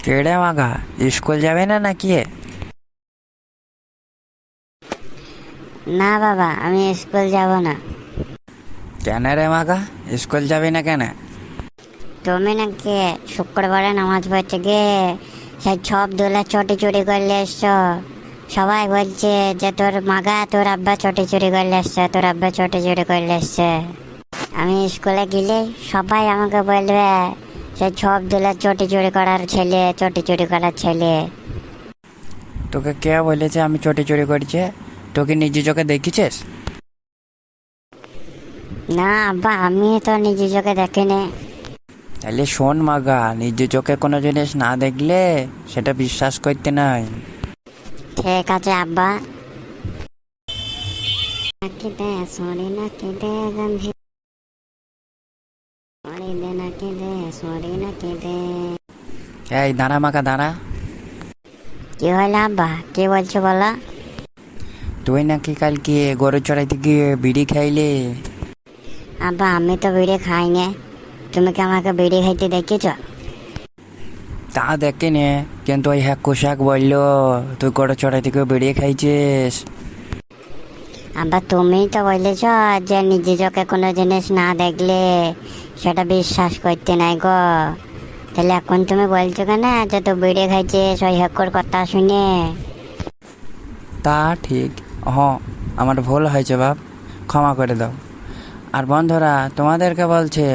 কেড়ে মাগা, স্কুল যাবে না নাকি? না বাবা, আমি স্কুল যাব না। কেন রে মাগা, স্কুল যাবি না কেন? তুমি নাকি শুক্রবারে নামাজ পড়তে গিয়ে সেই ছপ দোলা চটি চুরি করলে এসছো। সবাই বলছে যে তোর মাগা, তোর আব্বা চটি চুরি করলে এসছে, তোর আব্বা চটি চুরি করলে এসছে। আমি স্কুলে গেলে সবাই আমাকে বলবে সেই ছপ দোলা চটি চুরি করার ছেলে, চটি চুরি করার ছেলে। তোকে কে বলেছে আমি চটি চুরি করছি? তোকে নিজে চোখে দেখেছিস? না আব্বা, আমি তো নিজে চোখে দেখিনি। তাহলে শোন মাগা, নিজে চোখে কোনো জিনিস না দেখলে সেটা বিশ্বাস করতে নাই। ঠিক আছে আব্বা। নাকি দে সরি, নাকি দে গন্ধি, সরি দে, নাকি দে সরি, নাকি দে। এই দাঁড়া মাগা, দাঁড়া। কি হলো আব্বা, কি বলছো বলো? তুই নাকি কালকে গরু চড়াইতে গিয়ে বিড়ি খাইলে? আব্বা, আমি তো বিড়ি খাইনি। তুমি কি আমাকে বিড়ি খাইতে দেখেছ? তা দেখিনি, কিন্তু ওই হ্যাক কোশাক বললো তুই গরু চড়াইতে গিয়ে বিড়ি খাইছিস। আব্বা, তুমি তো বলেছ যে নিজে চোখে কোনো জিনিস না দেখলে সেটা বিশ্বাস করতে নাই গো। তাহলে এখন তুমি বলছো কেন যে তুই বিড়ি খাইছিস ওই হ্যাকর কথা শুনে? তা ঠিক, আমার ভুল হয়েছে বাপ, ক্ষমা করে দাও। আর বন্ধুরা তোমাদেরকে বলছে,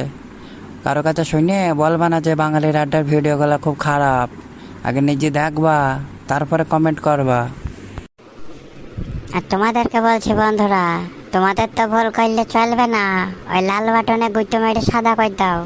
কারো কাছে শুনে বলবা না যে বাঙালির আড্ডার ভিডিওগুলো খুব খারাপ। আগে নিজে দেখবা, তারপরে কমেন্ট করবা। আর তোমাদেরকে বলছি বন্ধুরা, তোমাদের তো ভুল করলে চলবে না, ওই লাল বাটনে গুঁতো মেরে সাদা করে দাও।